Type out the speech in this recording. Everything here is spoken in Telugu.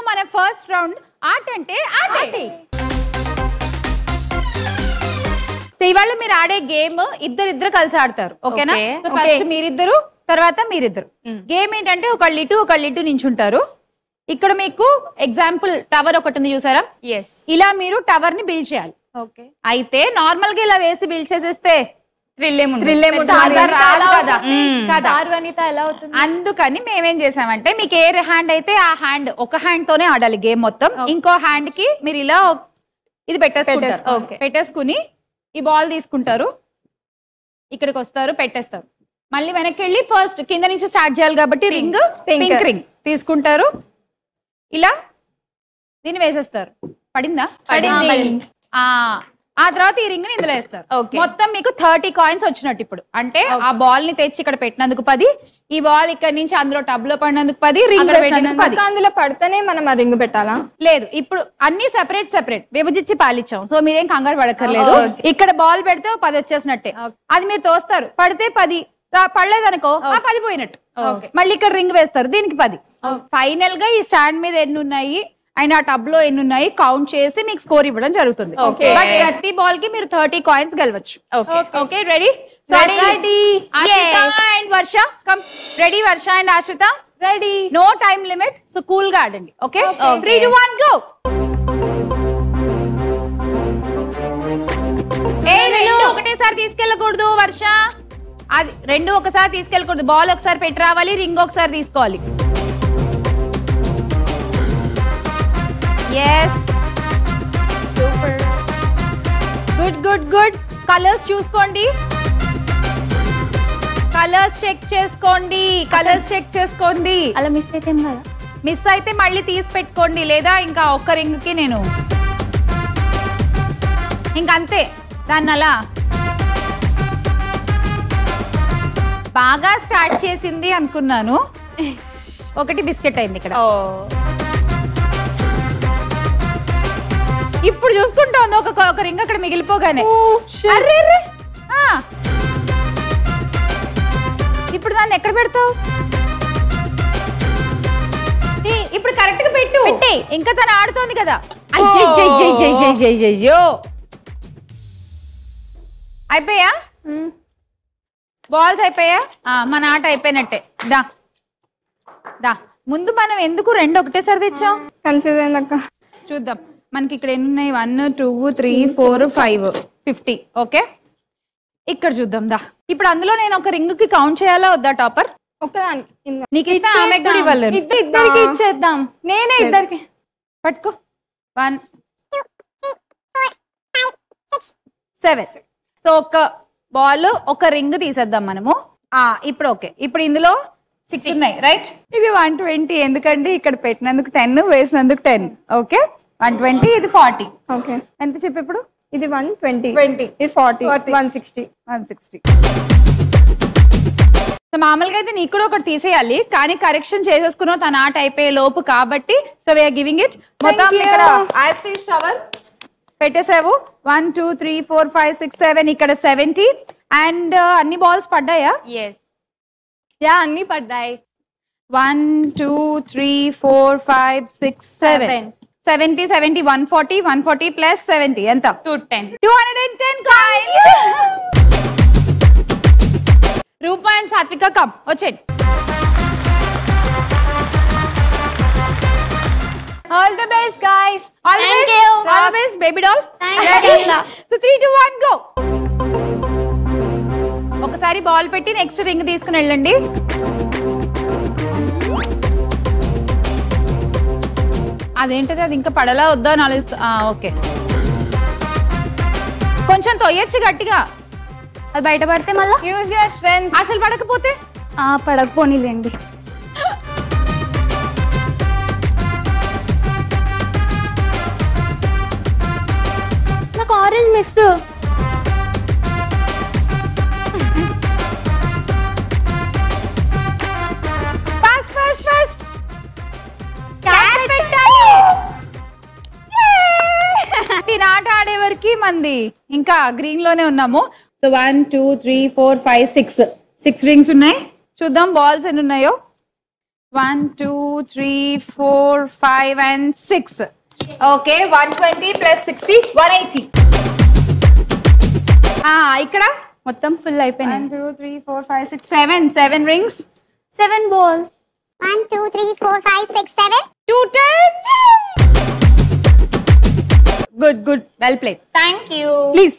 మన ఫస్ట్ రౌండ్ ఆట అంటే ఆటే. ఇవాళ మీరు ఆడే గేమ్ ఇద్దరు కలిసి ఆడతారు. ఓకేనా? ఫస్ట్ మీరిద్దరు, తర్వాత మీరిద్దరు. గేమ్ ఏంటంటే ఒకళ్ళు ఇటు నించుంటారు. ఇక్కడ మీకు ఎగ్జాంపుల్ టవర్ ఒకటి ఉంది చూసారా? ఇలా మీరు టవర్ ని బిల్డ్ చేయాలి. అయితే నార్మల్ గా ఇలా వేసి బిల్డ్ చేసేస్తే అందుకని మేమేం చేసామంటే మీకు ఏ హ్యాండ్ అయితే ఆ హ్యాండ్ ఒక హ్యాండ్ తోనే ఆడాలి గేమ్ మొత్తం. ఇంకో హ్యాండ్ కి మీరు ఇలా ఇది పెట్టేసుకుని ఈ బాల్ తీసుకుంటారు, ఇక్కడికి వస్తారు, పెట్టేస్తారు. మళ్ళీ వెనక్కి వెళ్ళి ఫస్ట్ కింద నుంచి స్టార్ట్ చేయాలి కాబట్టి రింగ్ పింక్ రింగ్ తీసుకుంటారు, ఇలా దీన్ని వేసేస్తారు. పడిందా? ఆ తర్వాత ఈ రింగ్ ని ఇందులో వేస్తారు. మొత్తం మీకు 30 కాయిన్స్ వచ్చినట్టు. ఇప్పుడు అంటే ఆ బాల్ ని తెచ్చి ఇక్కడ పెట్టినందుకు 10, ఈ బాల్ ఇక్కడ నుంచి అందులో టబ్ లో పడినందుకు 10, రింగ్ అందులో పడితేనే మనం ఆ రింగ్ పెట్టాలా? లేదు, ఇప్పుడు అన్ని సెపరేట్ విభజించి పాలిచ్చాం. సో మీరేం కంగారు పడక్కర్లేదు. ఇక్కడ బాల్ పెడితే 10 వచ్చేసినట్టే. అది మీరు తోస్తారు, పడితే 10, పడలేదు అనుకో ఆ 10 పోయినట్టు. మళ్ళీ ఇక్కడ రింగ్ వేస్తారు, దీనికి 10. ఫైనల్ గా ఈ స్టాండ్ మీద ఎన్ని ఉన్నాయి అండ్ ఆ టబ్ లో ఎన్ని ఉన్నాయి కౌంట్ చేసి మీకు స్కోర్ ఇవ్వడం జరుగుతుంది. బట్ ప్రతి బాల్ కి మీరు 30 కాయిన్స్ గెలవచ్చు. Okay, ready? And Varsha come. Ready Varsha and Ashrita? Ready. No time limit, so cool గా ఆడండి. Okay, 3, 2, 1 go. రెండు ఒకటేసారి తీసుకెళ్ళకూడదు వర్ష. అది రెండు ఒకసారి తీసుకెళ్ళకూడదు. బాల్ ఒకసారి పెట్టి రావాలి, రింగ్ ఒకసారి తీసుకోవాలి. Yes, super, good. కలర్స్ చూసుకోండి, కలర్స్ చెక్ చేసుకోండి. అలా మిస్ అయితే మళ్ళీ తీసి పెట్టుకోండి, లేదా ఇంకా ఒక్క రింగ్ కి నేను ఇంకంతే. దాన్ని అలా బాగా స్టార్ట్ చేసింది అనుకున్నాను, ఒకటి బిస్కెట్ అయింది ఇక్కడ. ఇప్పుడు చూసుకుంటా ఉంది ఒక రింగ్ అక్కడ మిగిలిపోగానే. ఇప్పుడు దాన్ని ఎక్కడ పెడతావు? ఇప్పుడు కరెక్ట్ గా పెట్టు. ఇంకా తను ఆడుతోంది కదా. అయ్యో, అయిపోయా బాల్స్? అయిపోయా, మన ఆట అయిపోయినట్టే. దా ముందు మనం ఎందుకు రెండు ఒకటేసారి తెచ్చాం? కన్ఫ్యూజ్ అయిందక్క. చూద్దాం మనకి ఇక్కడ ఎన్ని ఉన్నాయి. 1, 2, 3, 4, 5, 50. ఓకే, ఇక్కడ చూద్దాం. దా ఇప్పుడు అందులో నేను ఒక రింగ్ కి కౌంట్ చేయాలా వద్దా? టాపర్ ఒక్కదానికి నీకు ఇస్తే ఆమె కూడా ఇవ్వాలి. ఇద్దరికి ఇచ్చేద్దాం. నేనే ఇద్దరికి పట్టుకో. 1, 2, 3, 4, 5, 6, 7. సో ఒక బాల్ ఒక రింగ్ తీసేద్దాం మనము. ఇప్పుడు ఓకే, ఇప్పుడు ఇందులో 6 ఉన్నాయి రైట్. ఇది 120 ఎందుకంటే ఇక్కడ పెట్టినందుకు 10, వేసినందుకు 10. ఓకే, 120, ఇది 40. ఓకే, ఎంత చెప్పు ఇప్పుడు? ఇది 120, ఇది 40, 160. సో మామూలుగా అయితే నీకు కూడా ఒకటి తీసేయాలి, కానీ కరెక్షన్ చేసేసుకున్నావు తన ఆట అయిపోయే లోపు కాబట్టి. So we are giving it. మొత్తం ఇక్కడ యాస్టీస్ టవర్ పెట్టేసావు. 1, 2, 3, 4, 5, 6, 7. ఇక్కడ 70. అండ్ అన్ని బాల్స్ పడ్డాయా? అన్ని పడ్డాయి. 1, 2, 3, 4, 5, 6, 7. 70, 70, 140, 140 plus 70 ఎంత? 210 కాయిన్స్. రూపా అండ్ సాత్విక కమ్ వచ్చేయండి. All the best guys. All the best baby doll. So 3, 2, 1 go. ఒకసారి బాల్ పెట్టి నెక్స్ట్ రింగ్ తీసుకుని వెళ్ళండి. అదేంటది, అది ఇంకా పడలా వద్దా అని ఆలోచిస్తా. ఓకే, కొంచెం తొయ్యొచ్చు గట్టిగా. అది బయట పడితే మళ్ళీ యూజ్ యువర్ స్ట్రెంగ్త్. అసలు పడకపోతే పడకపోనిలేండి. నాకు ఆరెంజ్ మిస్. ఫాస్ట్ ఆట ఆడేవరకు మంది ఇంకా గ్రీన్ లోనే ఉన్నాము. సో 1, 2, 3, 4, 5, 6 రింగ్స్ ఉన్నాయి. చూద్దాం బాల్స్ ఎన్ని ఉన్నాయో. 1 2 3 4 5 and 6. Okay, 120 plus 60 180. ఇక్కడ మొత్తం ఫుల్ అయిపోయినాయి. 1 2 3 4 5 6 7 rings. 7 balls. 1 2 3 4 5 6 7. 210. Good. Well played. Thank you. Please.